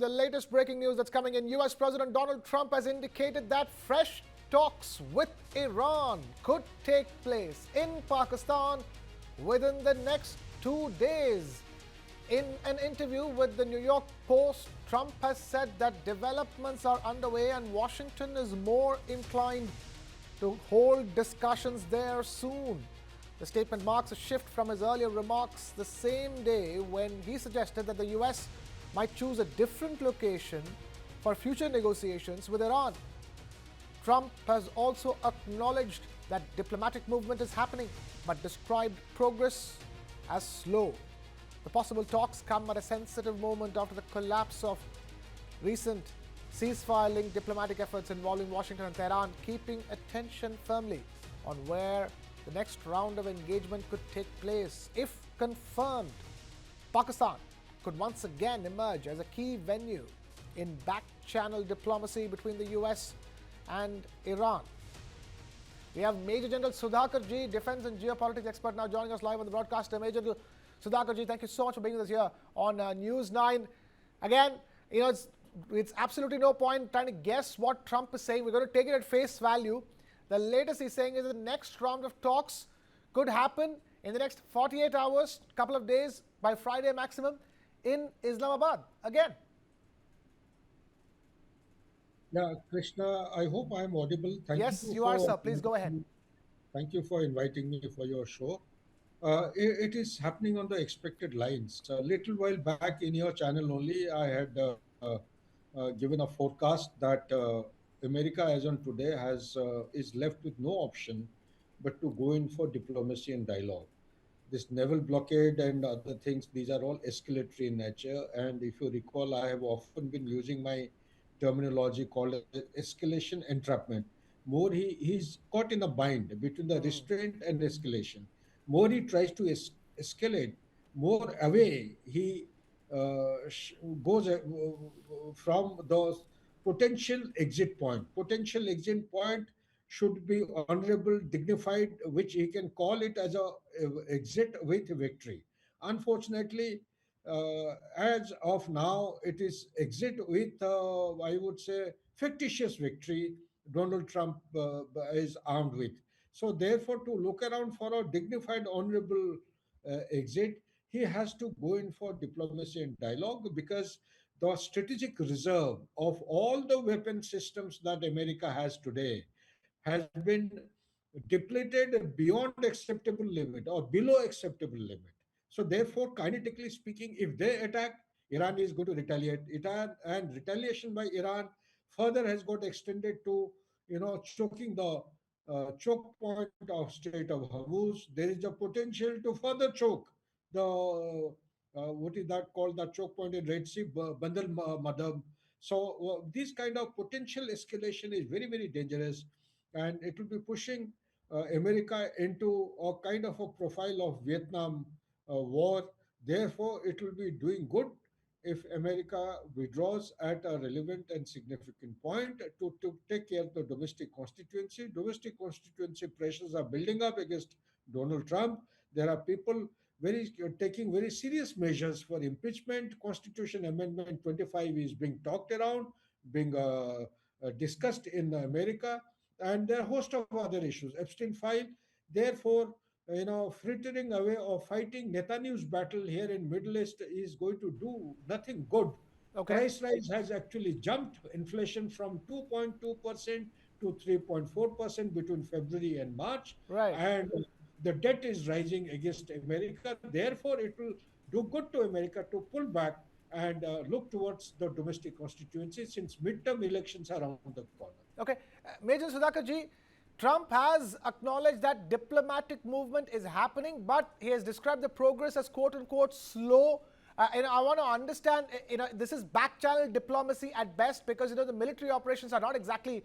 the latest breaking news that's coming in. US President Donald Trump has indicated that fresh talks with Iran could take place in Pakistan within the next 2 days. In an interview with the New York Post, Trump has said that developments are underway and Washington is more inclined to hold discussions there soon. The statement marks a shift from his earlier remarks the same day when he suggested that the US might choose a different location for future negotiations with Iran. Trump has also acknowledged that diplomatic movement is happening, but described progress as slow. The possible talks come at a sensitive moment after the collapse of recent ceasefire-linked diplomatic efforts involving Washington and Tehran, keeping attention firmly on where the next round of engagement could take place. If confirmed, Pakistan could once again emerge as a key venue in back-channel diplomacy between the US and Iran. We have Major General Sudhakar Ji, defense and geopolitics expert, now joining us live on the broadcast. Major General Sudhakar Ji, thank you so much for being with us here on News 9. Again, it's absolutely no point trying to guess what Trump is saying. We're going to take it at face value. The latest he's saying is the next round of talks could happen in the next 48 hours, couple of days, by Friday maximum, in Islamabad again. Yeah, Krishna, I hope I'm audible. Yes, you are, sir. Please go ahead. Thank you for inviting me for your show. It is happening on the expected lines. A little while back in your channel only, I had given a forecast that America, as on today, is left with no option but to go in for diplomacy and dialogue. This naval blockade and other things, these are all escalatory in nature. And if you recall, I have often been using my terminology called escalation entrapment. More he's caught in a bind between the restraint and escalation. More he tries to escalate, more away he goes from the potential exit point. Potential exit point should be honorable, dignified, which he can call it as a exit with victory. Unfortunately, as of now, it is exit with, I would say, fictitious victory Donald Trump is armed with. So, therefore, to look around for a dignified, honorable exit, he has to go in for diplomacy and dialogue because the strategic reserve of all the weapon systems that America has today has been depleted beyond acceptable limit or below acceptable limit. So therefore, kinetically speaking, if they attack, Iran is going to retaliate. Iran and retaliation by Iran further has got extended to choking the choke point of Strait of Hormuz. There is a potential to further choke the what is that called, the choke point in Red Sea, Bandar Madam. So this kind of potential escalation is very, very dangerous, and it will be pushing America into a kind of a profile of Vietnam war. Therefore, it will be doing good if America withdraws at a relevant and significant point to take care of the domestic constituency. Domestic constituency pressures are building up against Donald Trump. There are people taking very serious measures for impeachment. Constitution Amendment 25 is being talked around, being discussed in America, and there are a host of other issues. Epstein file, therefore, frittering away or fighting Netanyahu's battle here in Middle East is going to do nothing good. Okay. Price rise has actually jumped inflation from 2.2% to 3.4% between February and March. Right. And the debt is rising against America. Therefore, it will do good to America to pull back and look towards the domestic constituency since midterm elections are around the corner. Okay. Major Sudhakar Ji, Trump has acknowledged that diplomatic movement is happening, but he has described the progress as quote-unquote slow. And I want to understand, this is back-channel diplomacy at best because, the military operations are not exactly,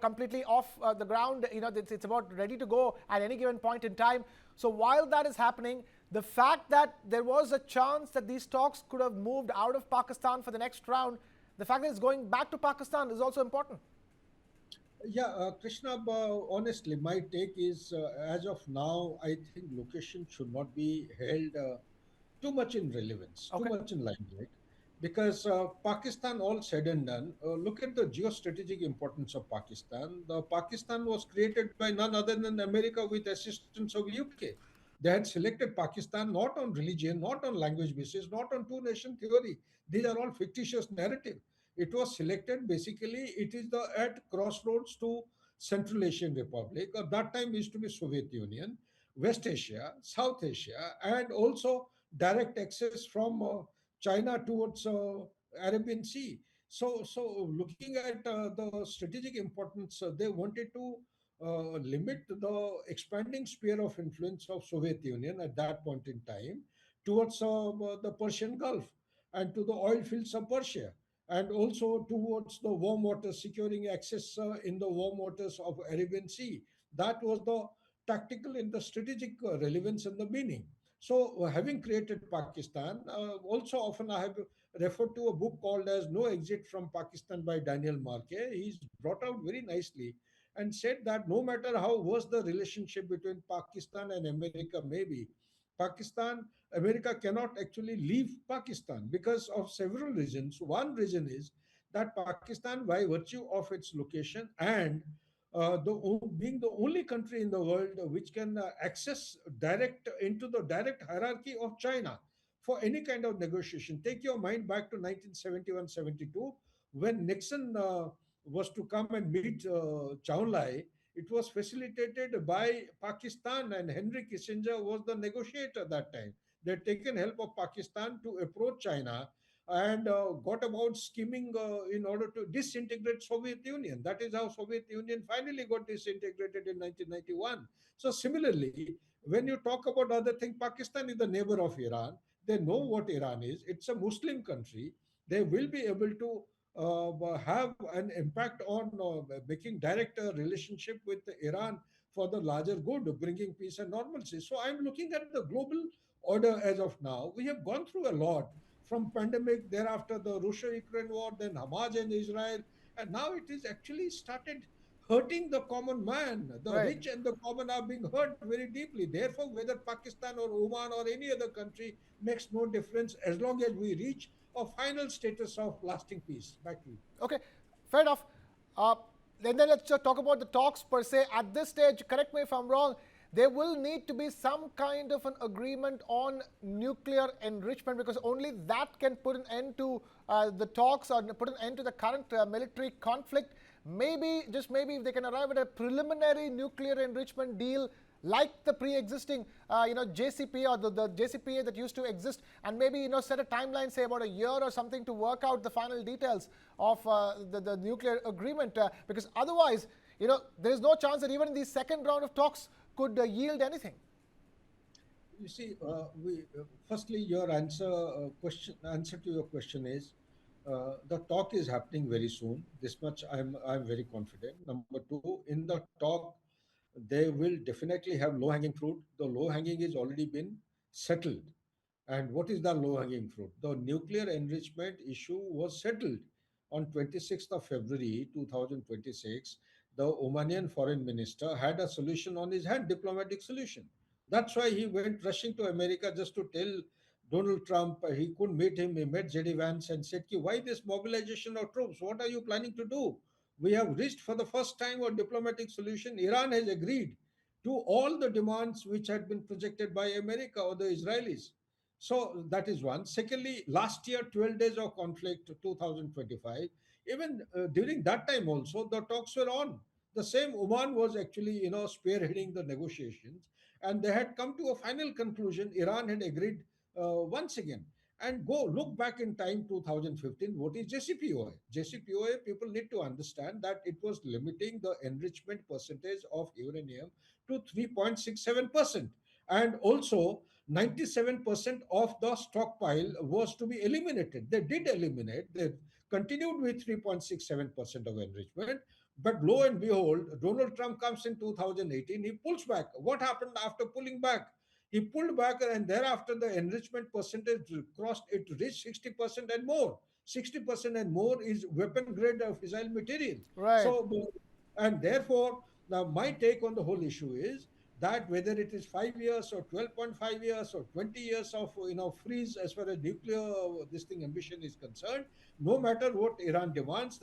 completely off the ground. It's about ready to go at any given point in time. So while that is happening, the fact that there was a chance that these talks could have moved out of Pakistan for the next round, the fact that it's going back to Pakistan is also important. Yeah, Krishna, honestly, my take is as of now, I think location should not be held too much in relevance, too Okay. much in limelight. because Pakistan, all said and done, look at the geostrategic importance of Pakistan. The Pakistan was created by none other than America with assistance of UK. They had selected Pakistan not on religion, not on language basis, not on two nation theory. These are all fictitious narrative. It was selected basically. It is the at crossroads to Central Asian Republic. At that time used to be Soviet Union, West Asia, South Asia, and also direct access from China towards Arabian Sea. So looking at the strategic importance, they wanted to limit the expanding sphere of influence of Soviet Union at that point in time towards the Persian Gulf and to the oil fields of Persia, and also towards the warm waters, securing access in the warm waters of Arabian Sea. That was the tactical and the strategic relevance and the meaning. So, having created Pakistan, also often I have referred to a book called as No Exit from Pakistan by Daniel Marquet. He's brought out very nicely and said that no matter how worse the relationship between Pakistan and America may be, America cannot actually leave Pakistan because of several reasons. One reason is that Pakistan, by virtue of its location and being the only country in the world which can access direct into the direct hierarchy of China for any kind of negotiation. Take your mind back to 1971-72 when Nixon was to come and meet Chow Lai. It was facilitated by Pakistan, and Henry Kissinger was the negotiator that time. They had taken help of Pakistan to approach China and got about scheming in order to disintegrate Soviet Union. That is how Soviet Union finally got disintegrated in 1991. So similarly, when you talk about other things, Pakistan is the neighbor of Iran. They know what Iran is. It's a Muslim country. They will be able to have an impact on making direct relationship with Iran for the larger good, bringing peace and normalcy. So I'm looking at the global order as of now. We have gone through a lot from pandemic, thereafter the Russia-Ukraine war, then Hamas and Israel, and now it is actually started hurting the common man. The Right. rich and the common are being hurt very deeply. Therefore, whether Pakistan or Oman or any other country makes no difference as long as we reach a final status of lasting peace. Back to you. Okay, fair enough. Uh, then let's just talk about the talks per se. At this stage, correct me if I'm wrong, there will need to be some kind of an agreement on nuclear enrichment because only that can put an end to the talks or put an end to the current military conflict. Maybe, just maybe, if they can arrive at a preliminary nuclear enrichment deal like the pre-existing, JCPA or the JCPA that used to exist, and maybe set a timeline, say about a year or something, to work out the final details of the nuclear agreement. Because otherwise, there is no chance that even the second round of talks could yield anything. You see, firstly, your answer to your question is the talk is happening very soon. This much I'm very confident. Number two, in the talk, they will definitely have low hanging fruit. The low hanging is already been settled. And what is the low hanging fruit? The nuclear enrichment issue was settled on 26th of February 2026. The Omanian foreign minister had a solution on his hand, diplomatic solution. That's why he went rushing to America just to tell Donald Trump he couldn't meet him. He met JD Vance and said, why this mobilization of troops? What are you planning to do? We have reached for the first time a diplomatic solution. Iran has agreed to all the demands which had been projected by America or the Israelis. So that is one. Secondly, last year, 12 days of conflict, 2025, even during that time also, the talks were on. The same Oman was actually, spearheading the negotiations, and they had come to a final conclusion. Iran had agreed once again. And go look back in time, 2015, what is JCPOA? JCPOA, people need to understand that it was limiting the enrichment percentage of uranium to 3.67%. And also, 97% of the stockpile was to be eliminated. They did eliminate, they continued with 3.67% of enrichment. But lo and behold, Donald Trump comes in 2018, he pulls back. What happened after pulling back? He pulled back, and thereafter the enrichment percentage crossed, it reached 60% and more. 60% and more is weapon grade of fissile material. Right. So, and therefore, now my take on the whole issue is that whether it is 5 years or 12.5 years or 20 years of freeze as far as nuclear this thing ambition is concerned, no matter what Iran demands,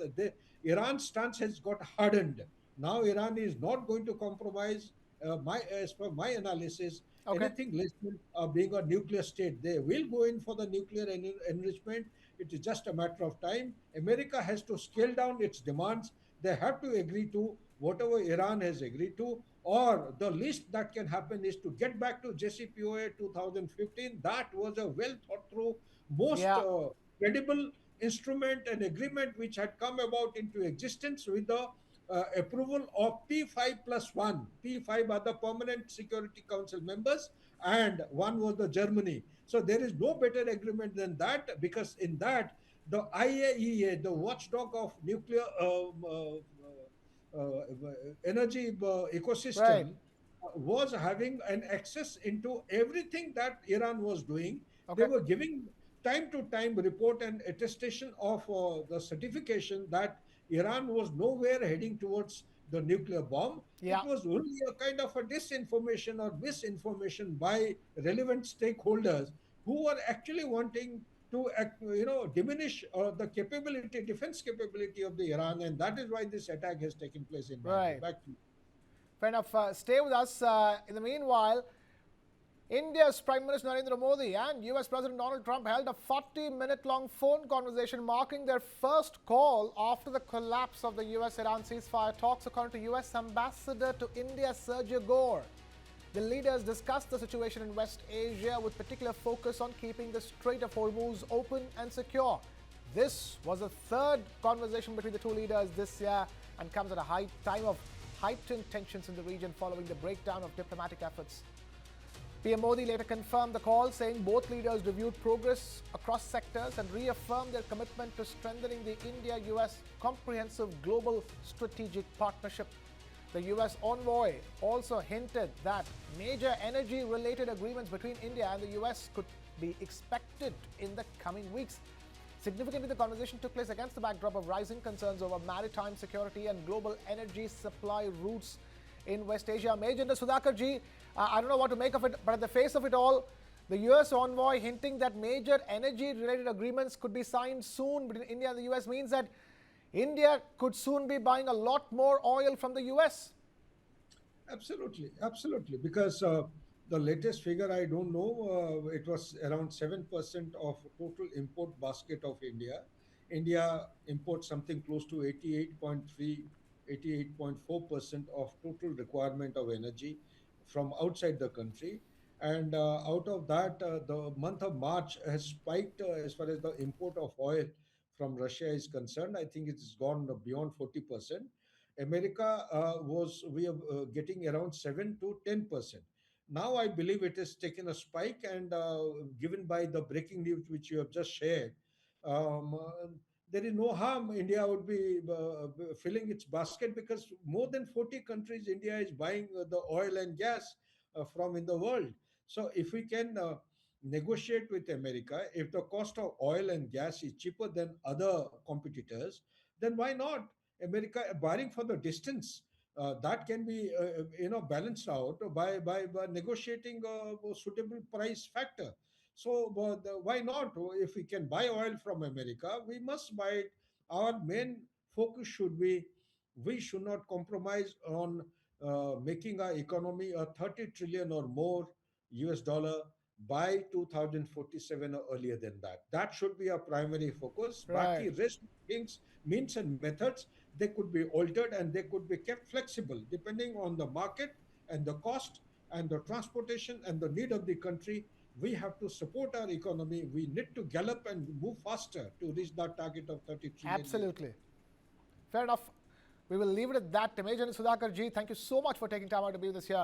Iran's stance has got hardened. Now Iran is not going to compromise. As per my analysis, Okay. anything less than being a nuclear state, they will go in for the nuclear enrichment. It is just a matter of time. America has to scale down its demands. They have to agree to whatever Iran has agreed to, or the least that can happen is to get back to JCPOA 2015. That was a well thought through, most Yeah. credible instrument and agreement which had come about into existence with the approval of P5 plus one. P5 are the permanent Security Council members, and one was the Germany. So there is no better agreement than that, because in that the IAEA, the watchdog of nuclear energy Right. ecosystem, was having an access into everything that Iran was doing. They Okay. were giving time to time report and attestation of the certification that Iran was nowhere heading towards the nuclear bomb. It Yeah. was only a kind of a disinformation or misinformation by relevant stakeholders who were actually wanting to diminish the capability, defense capability of the Iran, and that is why this attack has taken place in my view. Right. Back to you. Fair enough. Stay with us. In the meanwhile, India's Prime Minister Narendra Modi and US President Donald Trump held a 40-minute-long phone conversation marking their first call after the collapse of the US-Iran ceasefire talks, according to US Ambassador to India Sergio Gore. The leaders discussed the situation in West Asia with particular focus on keeping the Strait of Hormuz open and secure. This was the third conversation between the two leaders this year and comes at a time of heightened tensions in the region following the breakdown of diplomatic efforts. PM Modi later confirmed the call, saying both leaders reviewed progress across sectors and reaffirmed their commitment to strengthening the India-US comprehensive global strategic partnership. The US envoy also hinted that major energy-related agreements between India and the US could be expected in the coming weeks. Significantly, the conversation took place against the backdrop of rising concerns over maritime security and global energy supply routes in West Asia. Major General Sudhakar ji, I don't know what to make of it, but at the face of it all, the US envoy hinting that major energy-related agreements could be signed soon between India and the US means that India could soon be buying a lot more oil from the US. Absolutely, absolutely. Because the latest figure, I don't know, it was around 7% of total import basket of India. India imports something close to 88.3, 88.4% of total requirement of energy from outside the country. And out of that, the month of March has spiked as far as the import of oil from Russia is concerned. I think it's gone beyond 40%. America was we are getting around 7 to 10%. Now I believe it has taken a spike, and given by the breaking news which you have just shared, there is no harm. India would be filling its basket, because more than 40 countries India is buying the oil and gas from in the world. So if we can negotiate with America, if the cost of oil and gas is cheaper than other competitors, then why not? America, barring for the distance, that can be balanced out by negotiating a suitable price factor. So why not? If we can buy oil from America, we must buy it. Our main focus should be, we should not compromise on making our economy a 30 trillion or more US dollar by 2047 or earlier than that. That should be our primary focus. Right. Baki rest things, means and methods, they could be altered and they could be kept flexible depending on the market and the cost and the transportation and the need of the country. We have to support our economy. We need to gallop and move faster to reach that target of 30 trillion US Absolutely. Fair enough. We will leave it at that. Major General Sudhakar ji, thank you so much for taking time out to be with us here